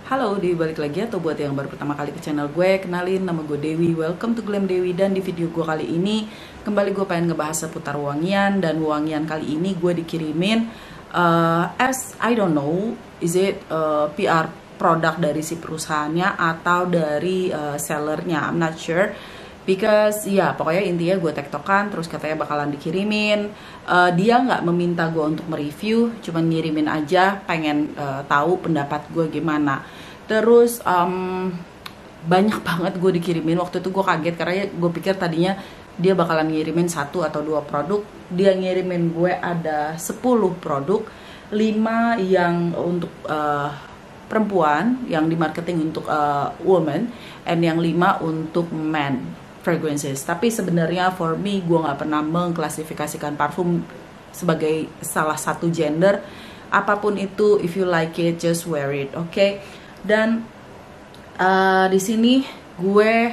Halo, Dewi balik lagi atau buat yang baru pertama kali ke channel gue, kenalin nama gue Dewi, welcome to Glam Dewi. Dan di video gue kali ini, kembali gue pengen ngebahas seputar wangian. Dan wangian kali ini gue dikirimin as I don't know, is it PR produk dari si perusahaannya atau dari sellernya, I'm not sure. Because ya pokoknya intinya gue tektokan terus katanya bakalan dikirimin. Dia nggak meminta gue untuk mereview, cuman ngirimin aja, pengen tahu pendapat gue gimana. Terus banyak banget gue dikirimin. Waktu itu gue kaget karena gue pikir tadinya dia bakalan ngirimin 1 atau 2 produk. Dia ngirimin gue ada 10 produk, 5 yang untuk perempuan, yang di marketing untuk woman, and yang 5 untuk men fragrances. Tapi sebenarnya for me, gue nggak pernah mengklasifikasikan parfum sebagai salah satu gender. Apapun itu, if you like it, just wear it, okay? Dan di sini gue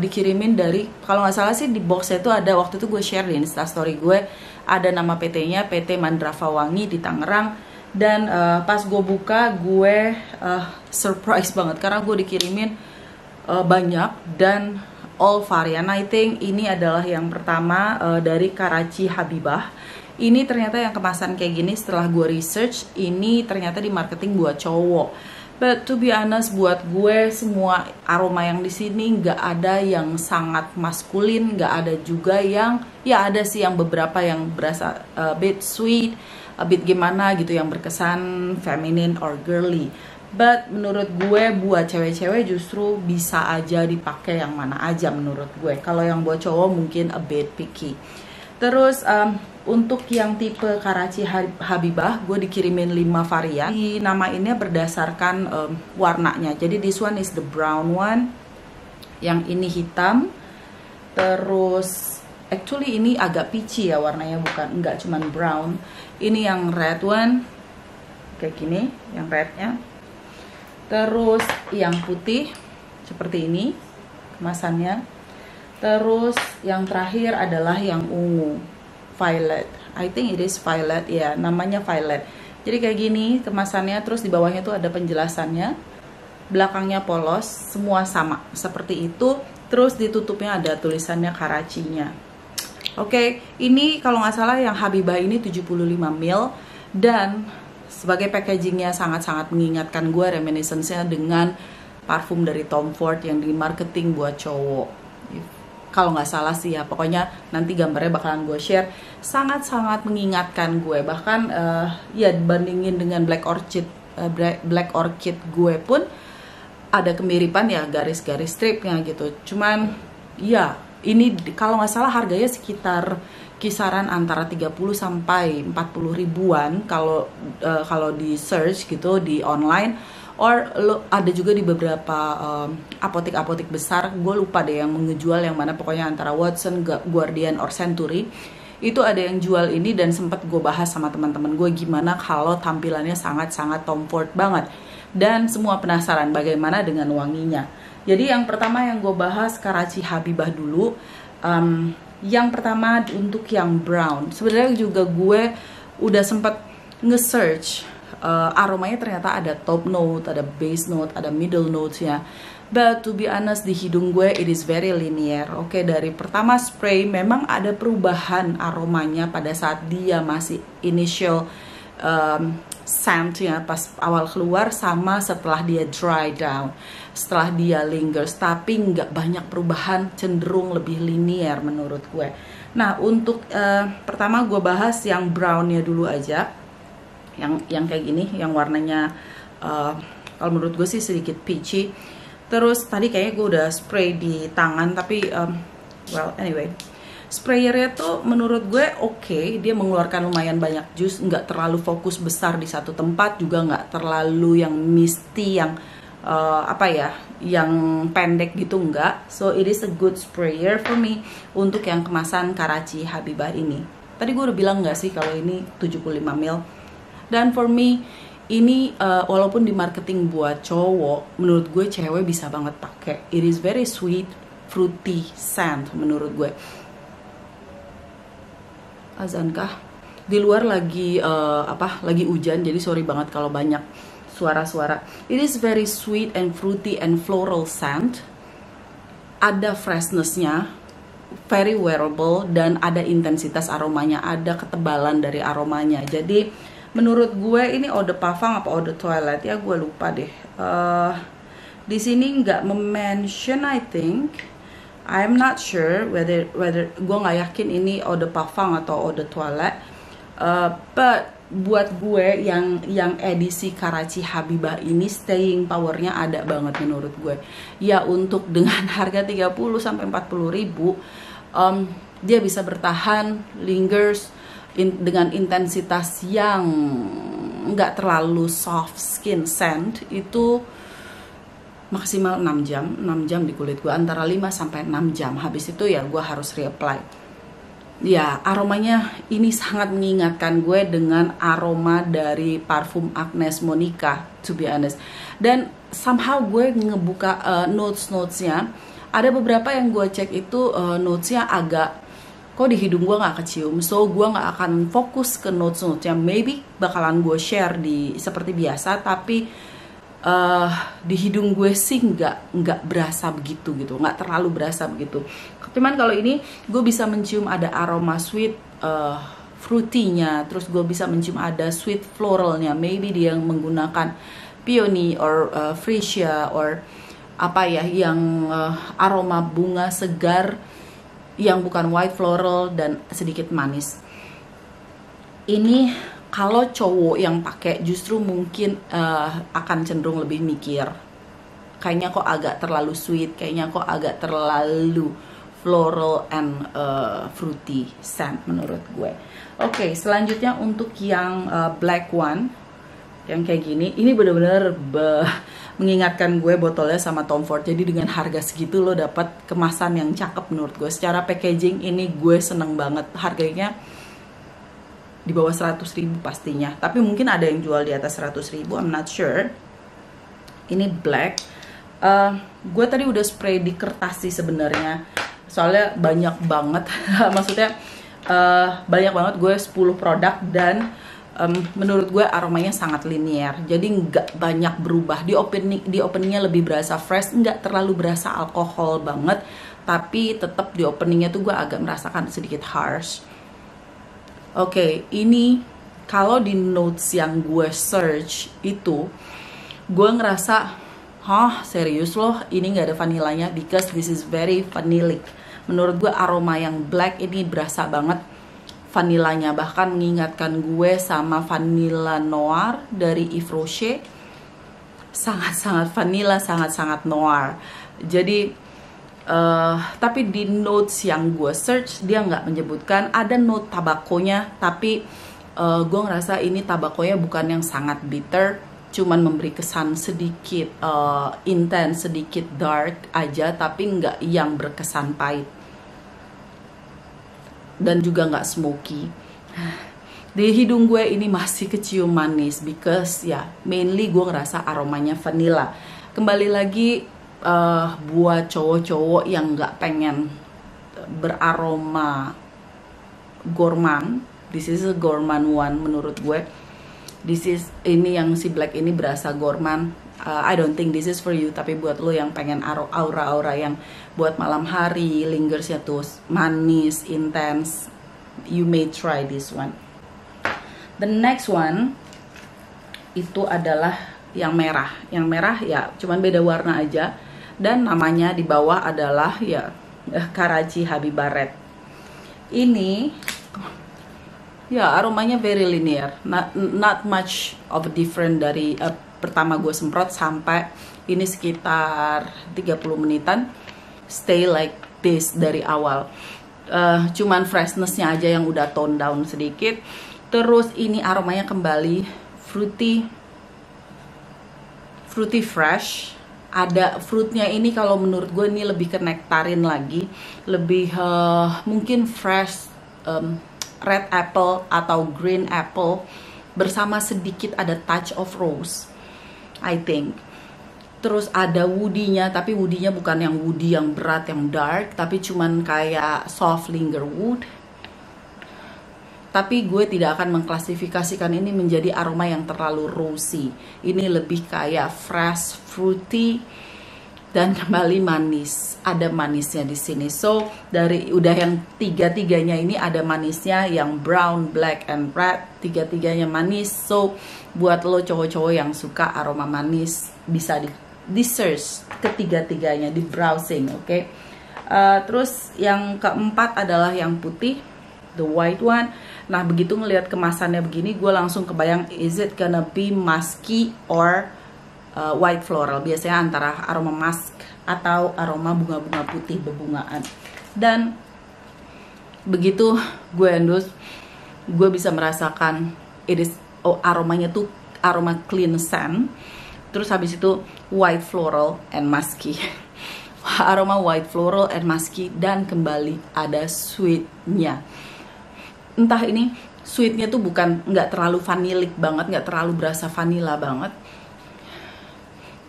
dikirimin dari, kalau nggak salah sih di boxnya itu ada, waktu itu gue share di Instastory gue, ada nama PT-nya, PT Mandrava Wangi di Tangerang. Dan pas gue buka, gue surprise banget karena gue dikirimin banyak dan all varian. I think ini adalah yang pertama dari Karachi Habibah. Ini ternyata yang kemasan kayak gini, setelah gue research, ini ternyata di marketing buat cowok. But to be honest, buat gue semua aroma yang di sini nggak ada yang sangat maskulin, nggak ada juga yang, ya ada sih yang beberapa yang berasa a bit sweet, a bit gimana gitu, yang berkesan feminine or girly. But menurut gue buat cewek-cewek justru bisa aja dipakai yang mana aja menurut gue. Kalau yang buat cowok mungkin a bit picky. Terus untuk yang tipe Karachi Habibah, gue dikirimin 5 varian. Dinamainnya berdasarkan warnanya. Jadi this one is the brown one, yang ini hitam. Terus actually ini agak peachy ya warnanya, bukan enggak cuman brown. Ini yang red one, kayak gini, yang rednya. Terus yang putih seperti ini kemasannya. Terus yang terakhir adalah yang ungu, violet. I think it is violet ya, namanya violet. Jadi kayak gini kemasannya. Terus di bawahnya tuh ada penjelasannya, belakangnya polos, semua sama seperti itu. Terus ditutupnya ada tulisannya Karachinya. Oke, ini kalau nggak salah yang Habibah ini 75 ml. Dan sebagai packagingnya sangat-sangat mengingatkan gue reminiscence-nya dengan parfum dari Tom Ford yang di marketing buat cowok. Kalau nggak salah sih ya, pokoknya nanti gambarnya bakalan gue share. Sangat-sangat mengingatkan gue, bahkan ya dibandingin dengan Black Orchid gue pun ada kemiripan ya, garis-garis stripnya gitu. Cuman ya ini kalau nggak salah harganya sekitar kisaran antara 30 sampai 40 ribuan kalau di search gitu di online, or ada juga di beberapa apotek-apotek besar. Gue lupa deh yang mengejual yang mana, pokoknya antara Watson, Guardian, or Century itu ada yang jual ini. Dan sempat gue bahas sama teman-teman gue gimana kalau tampilannya sangat-sangat Tom Ford banget, dan semua penasaran bagaimana dengan wanginya. Jadi yang pertama yang gue bahas Karachi Habibah dulu. Yang pertama untuk yang brown, sebenarnya juga gue udah sempat nge-search aromanya, ternyata ada top note, ada base note, ada middle note ya. But to be honest, di hidung gue it is very linear. Oke, dari pertama spray memang ada perubahan aromanya pada saat dia masih initial scent ya, pas awal keluar, sama setelah dia dry down, setelah dia lingers. Tapi nggak banyak perubahan, cenderung lebih linear menurut gue. Nah untuk pertama gue bahas yang brownnya dulu aja, yang kayak gini, yang warnanya kalau menurut gue sih sedikit peachy. Terus tadi kayaknya gue udah spray di tangan, tapi well anyway, sprayernya tuh menurut gue oke. Dia mengeluarkan lumayan banyak jus, nggak terlalu fokus besar di satu tempat, juga nggak terlalu yang misty, yang yang pendek gitu, enggak. So it is a good sprayer for me untuk yang kemasan Karachi Habibah ini. Tadi gue udah bilang nggak sih kalau ini 75 ml. Dan for me ini walaupun di marketing buat cowok, menurut gue cewek bisa banget pakai. It is very sweet, fruity scent menurut gue. Azan kah? Di luar lagi lagi hujan, jadi sorry banget kalau banyak suara-suara. It is very sweet and fruity and floral scent. Ada freshnessnya, very wearable, dan ada intensitas aromanya, ada ketebalan dari aromanya. Jadi menurut gue ini eau de parfum apa eau de toilette ya, gue lupa deh. Di sini nggak mention, I think. I'm not sure whether gue nggak yakin ini eau de parfum atau eau de toilette. But buat gue yang edisi Karachi Habibah ini staying powernya ada banget menurut gue. Ya untuk dengan harga 30 sampai 40 ribu, dia bisa bertahan, lingers dengan intensitas yang nggak terlalu soft skin scent. Itu maksimal 6 jam di kulit gue, antara 5 sampai 6 jam. Habis itu ya gue harus reapply. Ya, aromanya ini sangat mengingatkan gue dengan aroma dari parfum Agnes Monica, to be honest. Dan somehow gue ngebuka notes-notesnya. Ada beberapa yang gue cek itu notesnya agak, kok di hidung gue gak kecium. So gue gak akan fokus ke notes-notesnya. Maybe bakalan gue share seperti biasa, tapi di hidung gue sih nggak berasa begitu gitu, nggak terlalu berasa begitu. Cuman kalau ini gue bisa mencium ada aroma sweet fruity-nya, terus gue bisa mencium ada sweet floralnya. Maybe dia yang menggunakan peony or freesia or apa ya, yang aroma bunga segar yang bukan white floral dan sedikit manis. Ini kalau cowok yang pakai justru mungkin akan cenderung lebih mikir, kayaknya kok agak terlalu sweet, kayaknya kok agak terlalu floral and fruity scent menurut gue. Oke, selanjutnya untuk yang black one, yang kayak gini, ini bener-bener mengingatkan gue botolnya sama Tom Ford. Jadi dengan harga segitu lo dapat kemasan yang cakep menurut gue. Secara packaging ini gue seneng banget. Harganya di bawah 100 ribu pastinya, tapi mungkin ada yang jual di atas 100 ribu, I'm not sure. Ini black. Gue tadi udah spray di kertas sih sebenarnya, soalnya banyak banget. Maksudnya banyak banget, gue 10 produk dan menurut gue aromanya sangat linear, jadi nggak banyak berubah. Di openingnya lebih berasa fresh, nggak terlalu berasa alkohol banget, tapi tetap di openingnya tuh gue agak merasakan sedikit harsh. Oke, ini kalau di notes yang gue search itu, gue ngerasa, serius loh, ini nggak ada vanilanya, because this is very vanillic. Menurut gue aroma yang black ini berasa banget vanilanya, bahkan mengingatkan gue sama Vanilla Noir dari Yves Rocher. Sangat-sangat vanilla, sangat-sangat noir. Jadi tapi di notes yang gue search dia nggak menyebutkan ada note tabakonya, tapi gue ngerasa ini tabakonya bukan yang sangat bitter, cuman memberi kesan sedikit intense, sedikit dark aja, tapi nggak yang berkesan pahit dan juga nggak smoky. Di hidung gue ini masih kecium manis, because ya mainly gue ngerasa aromanya vanilla. Kembali lagi, buat cowok-cowok yang nggak pengen beraroma gourmand, this is a gourmand one menurut gue. Ini yang si black ini berasa gourmand. I don't think this is for you, tapi buat lo yang pengen aura-aura yang buat malam hari, lingersnya tuh manis, intense, you may try this one. The next one itu adalah yang merah. Yang merah ya cuman beda warna aja, dan namanya di bawah adalah ya Karachi Habibah Red. Ini ya aromanya very linear, not much of a different dari pertama gue semprot sampai ini sekitar 30 menitan, stay like this dari awal. Cuman freshnessnya aja yang udah tone down sedikit. Terus ini aromanya kembali fruity fresh. Ada fruitnya ini, kalau menurut gue ini lebih ke nektarin lagi, lebih mungkin fresh red apple atau green apple bersama sedikit ada touch of rose, I think. Terus ada woody-nya, tapi woody-nya bukan yang woody yang berat, yang dark, tapi cuman kayak soft linger wood. Tapi gue tidak akan mengklasifikasikan ini menjadi aroma yang terlalu rosy. Ini lebih kayak fresh, fruity, dan kembali manis. Ada manisnya di sini. So dari udah yang tiga-tiganya ini ada manisnya, yang brown, black, and red. Tiga-tiganya manis. So buat lo cowok-cowok yang suka aroma manis bisa di search ketiga-tiganya, di browsing, oke? Terus yang keempat adalah yang putih, the white one. Nah begitu ngelihat kemasannya begini, gue langsung kebayang is it gonna be musky or white floral. Biasanya antara aroma musk atau aroma bunga-bunga putih bebungaan. Dan begitu gue endus, gue bisa merasakan aromanya tuh aroma clean scent. Terus habis itu white floral and musky. Aroma white floral and musky, dan kembali ada sweetnya. Entah ini sweetnya tuh nggak terlalu vanillic banget, nggak terlalu berasa vanilla banget,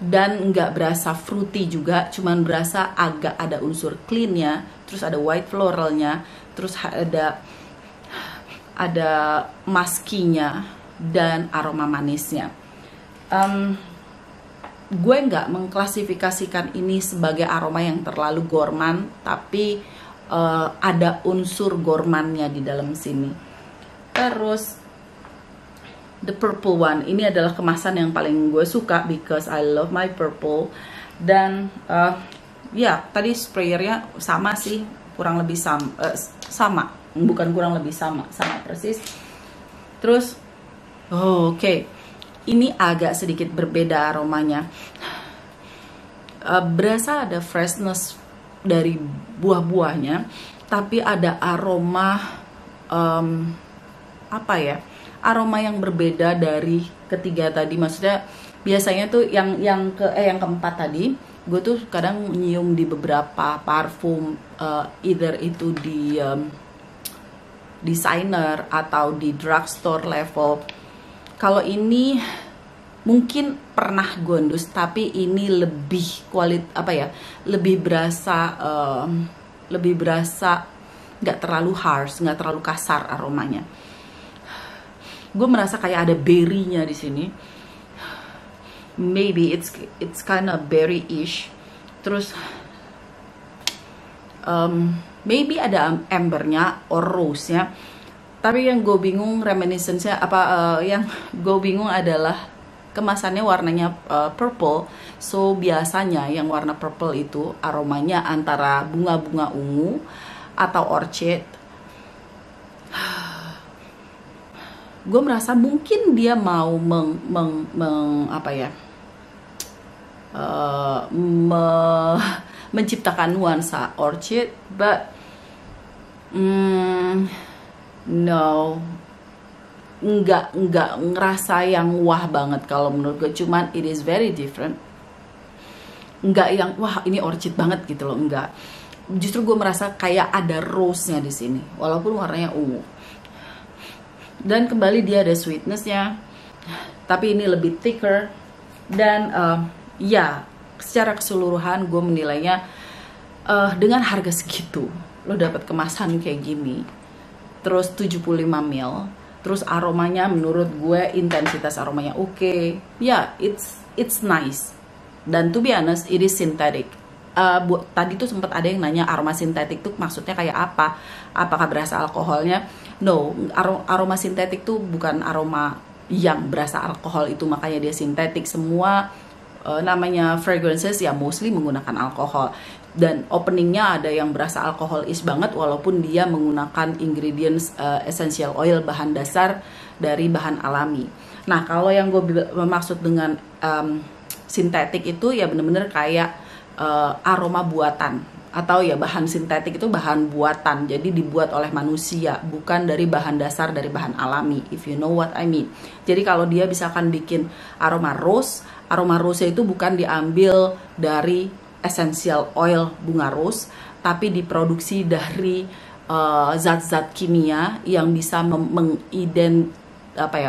dan nggak berasa fruity juga, cuman berasa agak ada unsur cleannya, terus ada white floralnya, terus ada musky-nya dan aroma manisnya. Gue nggak mengklasifikasikan ini sebagai aroma yang terlalu gourmand, tapi ada unsur gourmandnya di dalam sini. Terus the purple one, ini adalah kemasan yang paling gue suka because I love my purple. Dan ya tadi sprayernya sama sih, kurang lebih sama, bukan kurang lebih sama persis. Terus oke, ini agak sedikit berbeda aromanya. Berasa ada freshness dari buah-buahnya, tapi ada aroma aroma yang berbeda dari ketiga tadi. Maksudnya biasanya tuh yang keempat tadi, gue tuh kadang nyium di beberapa parfum, either itu di designer atau di drugstore level. Kalau ini mungkin pernah gue endus, tapi ini lebih lebih berasa nggak terlalu harsh, nggak terlalu kasar aromanya. Gue merasa kayak ada berry-nya di sini. Maybe it's kind of berry-ish. Terus maybe ada ambernya or rose-nya. Tapi yang gue bingung reminiscence-nya yang gue bingung adalah kemasannya warnanya purple. So biasanya yang warna purple itu aromanya antara bunga-bunga ungu atau orchid. Gue merasa mungkin dia mau menciptakan nuansa orchid, but no, nggak ngerasa yang wah banget kalau menurut gue. Cuman it is very different, nggak yang wah ini orchid banget gitu loh, enggak. Justru gue merasa kayak ada rose-nya di sini walaupun warnanya ungu. Dan kembali dia ada sweetness-nya, tapi ini lebih thicker. Dan ya secara keseluruhan gue menilainya dengan harga segitu lo dapat kemasan kayak gini, terus 75 ml, terus aromanya menurut gue intensitas aromanya oke. Ya, it's nice. Dan to be honest, it is synthetic. Tadi tuh sempat ada yang nanya aroma sintetik tuh maksudnya kayak apa? Apakah berasa alkoholnya? No, aroma sintetik tuh bukan aroma yang berasa alkohol itu makanya dia sintetik. Semua namanya fragrances ya mostly menggunakan alkohol. Dan openingnya ada yang berasa alkoholis banget walaupun dia menggunakan ingredients essential oil, bahan dasar dari bahan alami. Nah kalau yang gue maksud dengan sintetik itu ya bener-bener kayak aroma buatan, atau ya bahan sintetik itu bahan buatan, jadi dibuat oleh manusia, bukan dari bahan dasar dari bahan alami, if you know what I mean. Jadi kalau dia misalkan bikin aroma rose itu bukan diambil dari essential oil bunga rose, tapi diproduksi dari zat-zat kimia yang bisa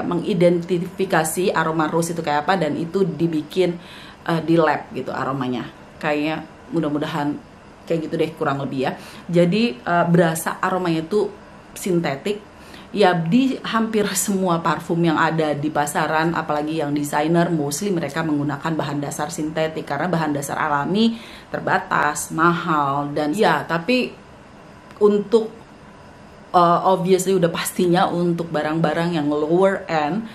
mengidentifikasi aroma rose itu kayak apa, dan itu dibikin di lab gitu aromanya. Kayaknya mudah-mudahan kayak gitu deh kurang lebih ya. Jadi berasa aromanya tuh sintetik ya di hampir semua parfum yang ada di pasaran, apalagi yang designer, mostly mereka menggunakan bahan dasar sintetik karena bahan dasar alami terbatas, mahal, dan ya tapi untuk obviously udah pastinya untuk barang-barang yang lower end,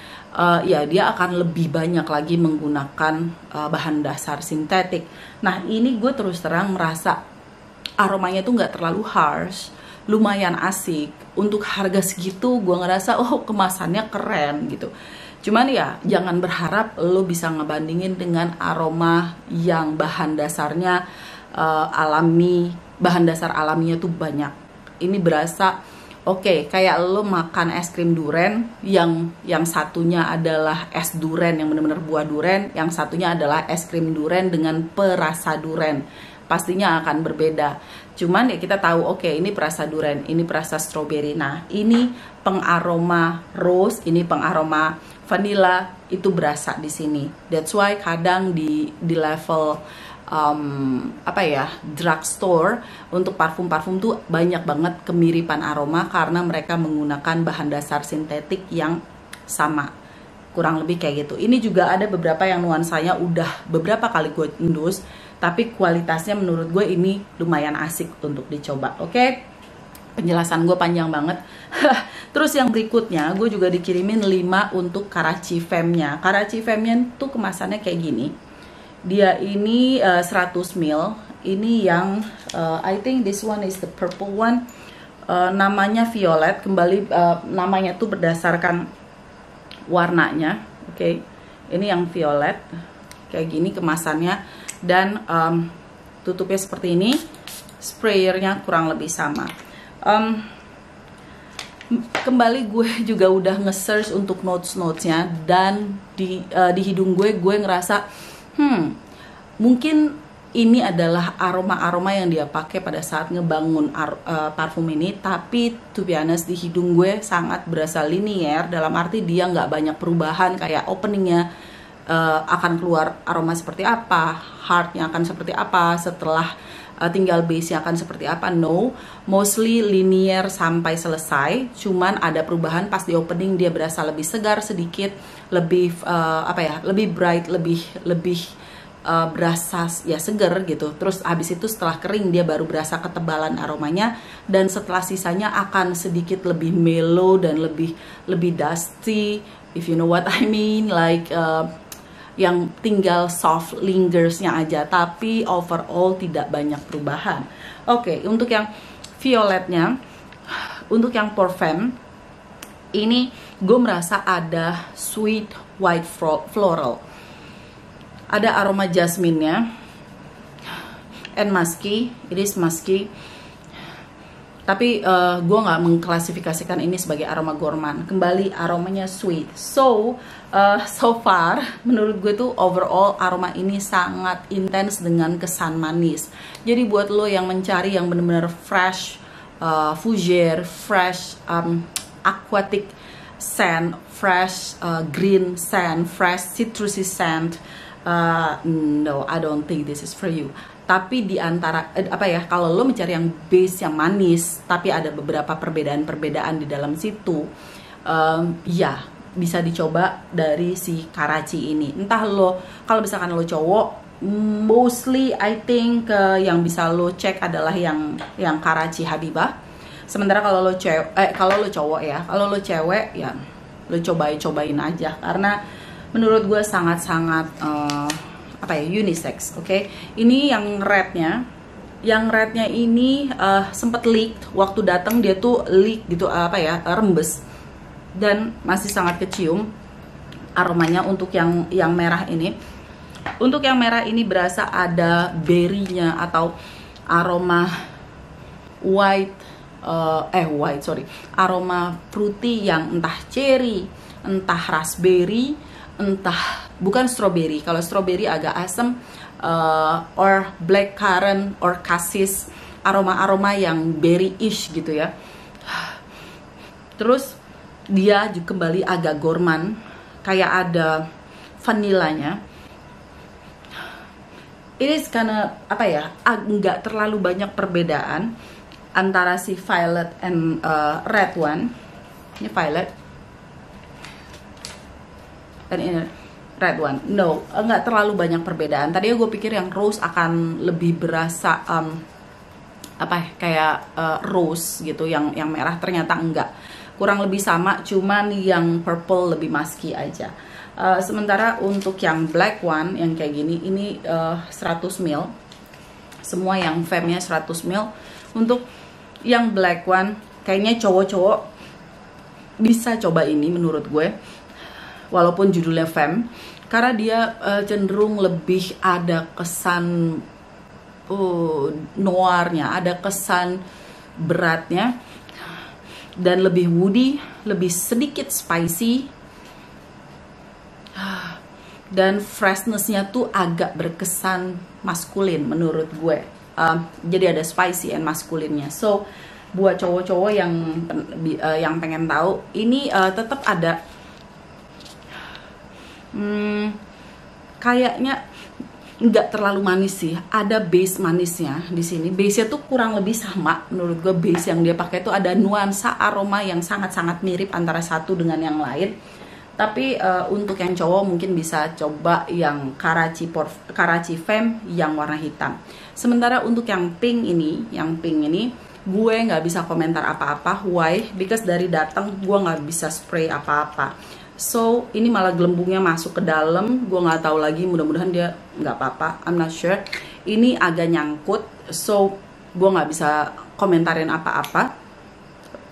ya dia akan lebih banyak lagi menggunakan bahan dasar sintetik. Nah ini gue terus terang merasa aromanya tuh nggak terlalu harsh, lumayan asik. Untuk harga segitu gue ngerasa oh kemasannya keren gitu. Cuman ya jangan berharap lo bisa ngebandingin dengan aroma yang bahan dasarnya alami, bahan dasar alaminya tuh banyak. Ini berasa oke, kayak lo makan es krim duren yang satunya adalah es duren yang benar-benar buah duren, yang satunya adalah es krim duren dengan perasa duren. Pastinya akan berbeda. Cuman ya kita tahu oke, ini perasa duren, ini perasa strawberry. Nah, ini pengaroma rose, ini pengaroma vanilla, itu berasa di sini. That's why kadang di level drugstore untuk parfum-parfum tuh banyak banget kemiripan aroma karena mereka menggunakan bahan dasar sintetik yang sama, kurang lebih kayak gitu. Ini juga ada beberapa yang nuansanya udah beberapa kali gue endus, tapi kualitasnya menurut gue ini lumayan asik untuk dicoba. Oke, penjelasan gue panjang banget. Terus yang berikutnya gue juga dikirimin 5 untuk Karachi Femme-nya. Karachi Femme-nya tuh kemasannya kayak gini. Dia ini 100 ml. Ini yang I think this one is the purple one. Namanya Violet. Kembali namanya tuh berdasarkan warnanya. Oke. Ini yang Violet. Kayak gini kemasannya. Dan tutupnya seperti ini. Sprayernya kurang lebih sama. Kembali gue juga udah nge-search untuk notes-notesnya. Dan di hidung gue ngerasa mungkin ini adalah aroma-aroma yang dia pakai pada saat ngebangun parfum ini, tapi to be honest di hidung gue sangat berasa linier, dalam arti dia nggak banyak perubahan, kayak openingnya akan keluar aroma seperti apa, heartnya akan seperti apa, setelah tinggal base-nya akan seperti apa. No, mostly linear sampai selesai, cuman ada perubahan pas di opening, dia berasa lebih segar sedikit, lebih lebih bright, lebih berasa ya seger gitu. Terus habis itu setelah kering dia baru berasa ketebalan aromanya, dan setelah sisanya akan sedikit lebih mellow dan lebih dusty, if you know what I mean, like yang tinggal soft lingersnya aja, tapi overall tidak banyak perubahan. Oke, untuk yang violetnya, untuk yang parfum ini gue merasa ada sweet white floral, ada aroma jasmine-nya, and musky, it is musky. Tapi gue nggak mengklasifikasikan ini sebagai aroma gourmand. Kembali aromanya sweet. So far menurut gue tuh overall aroma ini sangat intens dengan kesan manis. Jadi buat lo yang mencari yang bener-bener fresh, fougere, fresh, aquatic scent, fresh green scent, fresh citrusy scent, no, I don't think this is for you. Tapi di antara kalau lo mencari yang base yang manis tapi ada beberapa perbedaan-perbedaan di dalam situ, ya bisa dicoba dari si Karachi ini. Entah lo, kalau misalkan lo cowok, mostly I think yang bisa lo cek adalah yang Karachi Habibah. Sementara kalau lo cowok ya, kalau lo cewek ya lo cobain aja, karena menurut gue sangat-sangat unisex. Oke. Ini yang rednya ini sempet leak waktu datang, dia tuh leak gitu, rembes dan masih sangat kecium aromanya. Untuk yang merah ini, berasa ada berry-nya atau aroma aroma fruity yang entah cherry, entah raspberry, entah bukan strawberry. Kalau strawberry agak asam, or blackcurrant or cassis, aroma-aroma yang berry-ish gitu ya. Terus dia juga kembali agak gourmand, kayak ada vanilanya. Ini karena nggak terlalu banyak perbedaan antara si violet and red one. Ini violet. Dan ini red one. No, nggak terlalu banyak perbedaan. Tadi gue pikir yang rose akan lebih berasa kayak rose gitu, yang merah, ternyata enggak. Kurang lebih sama, cuman yang purple lebih musky aja. Sementara untuk yang black one yang kayak gini, ini 100 ml. Semua yang femnya 100 ml. Untuk yang black one, kayaknya cowok-cowok bisa coba ini menurut gue. Walaupun judulnya femme, karena dia cenderung lebih ada kesan noirnya, ada kesan beratnya, dan lebih woody, lebih sedikit spicy, dan freshnessnya tuh agak berkesan maskulin menurut gue. Jadi ada spicy and maskulinnya. So buat cowok-cowok yang pengen tahu, ini tetap ada kayaknya nggak terlalu manis sih, ada base manisnya di sini. Base-nya tuh kurang lebih sama menurut gue. Base yang dia pakai tuh ada nuansa aroma yang sangat-sangat mirip antara satu dengan yang lain. Tapi untuk yang cowok mungkin bisa coba yang Karachi Femme yang warna hitam. Sementara untuk yang pink ini gue nggak bisa komentar apa-apa. Why? Because dari datang gue nggak bisa spray apa-apa. So ini malah gelembungnya masuk ke dalam. Gue nggak tahu lagi, mudah-mudahan dia nggak apa-apa. I'm not sure. Ini agak nyangkut, so gue nggak bisa komentarin apa-apa.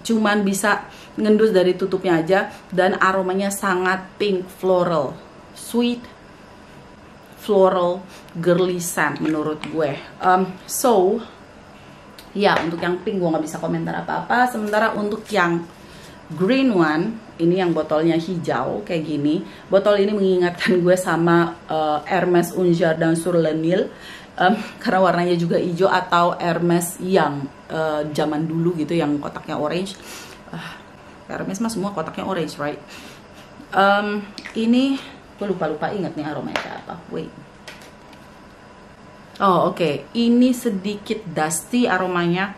Cuman bisa ngendus dari tutupnya aja. Dan aromanya sangat pink floral, sweet floral girly scent menurut gue. So ya, untuk yang pink gue nggak bisa komentar apa-apa. Sementara untuk yang green one, ini yang botolnya hijau kayak gini. Botol ini mengingatkan gue sama Hermes Unjar dan Sur Le Nil, karena warnanya juga hijau, atau Hermes yang zaman dulu gitu, yang kotaknya orange. Hermes mah semua kotaknya orange, right? Ini gue lupa ingat nih aromanya kayak apa. Wait. Oh oke. Ini sedikit dusty aromanya,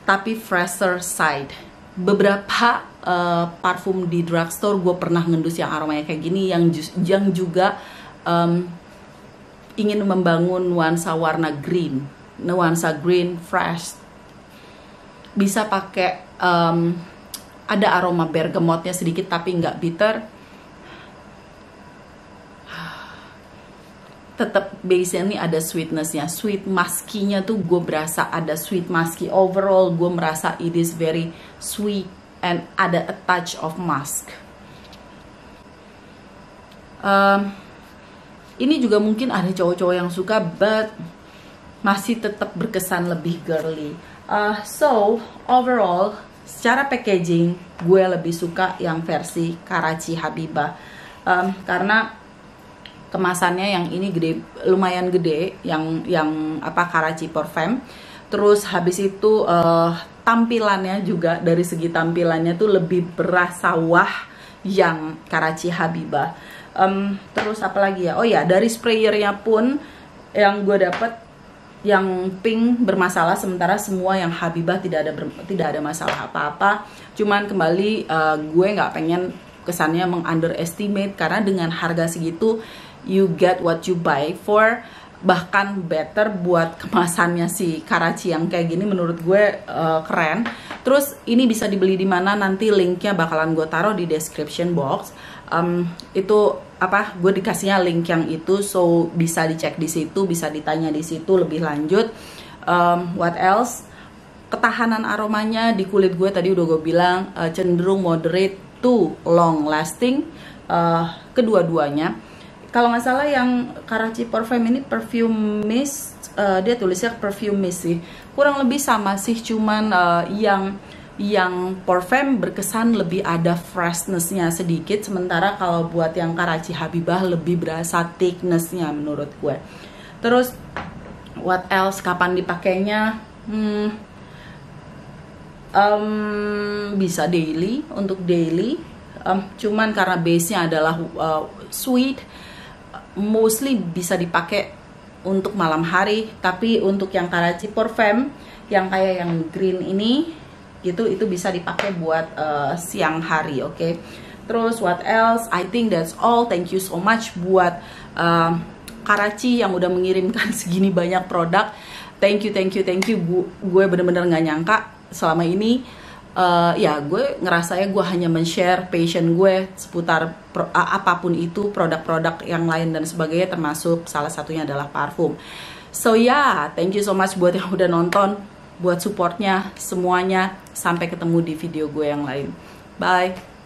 tapi fresher side. Beberapa parfum di drugstore gue pernah ngendus yang aromanya kayak gini, yang juga ingin membangun nuansa warna green, nuansa green fresh. Bisa pakai ada aroma bergamotnya sedikit tapi nggak bitter. Tetap base-nya ini ada sweetness-nya, sweet musky-nya tuh gue berasa ada sweet musky. Overall gue merasa it is very sweet and ada a touch of musk. Ini juga mungkin ada cowok-cowok yang suka, but masih tetap berkesan lebih girly. So overall secara packaging gue lebih suka yang versi Karachi Habibah, karena kemasannya yang ini lumayan gede, yang Karachi Parfum. Terus habis itu tampilannya juga, dari segi tampilannya tuh lebih berasa wah yang Karachi Habibah. Terus apalagi ya? Oh ya, dari sprayernya pun yang gue dapet yang pink bermasalah, sementara semua yang Habibah tidak ada masalah apa-apa. Cuman kembali gue nggak pengen kesannya mengunderestimate, karena dengan harga segitu you get what you buy for. Bahkan better buat kemasannya si Karachi yang kayak gini menurut gue keren. Terus ini bisa dibeli di mana, nanti linknya bakalan gue taruh di description box. Itu gue dikasihnya link yang itu, so bisa dicek di situ, bisa ditanya di situ lebih lanjut. What else? Ketahanan aromanya di kulit gue tadi udah gue bilang cenderung moderate to long lasting, kedua-duanya. Kalau nggak salah yang Karachi Parfum ini perfume mist, dia tulisnya perfume mist sih. Kurang lebih sama sih, cuman yang parfum berkesan lebih ada freshnessnya sedikit. Sementara kalau buat yang Karachi Habibah lebih berasa thicknessnya menurut gue. Terus what else? Kapan dipakainya? Bisa daily, untuk daily. Cuman karena base-nya adalah sweet, mostly bisa dipakai untuk malam hari. Tapi untuk yang Karachi Parfum yang kayak yang green ini, gitu, itu bisa dipakai buat siang hari. Oke. Terus what else? I think that's all. Thank you so much buat Karachi yang udah mengirimkan segini banyak produk. Thank you. Gue bener-bener nggak nyangka selama ini. Ya gue ngerasa gue hanya men-share passion gue seputar apapun itu, produk-produk yang lain dan sebagainya, termasuk salah satunya adalah parfum. So thank you so much buat yang udah nonton, buat supportnya semuanya. Sampai ketemu di video gue yang lain. Bye.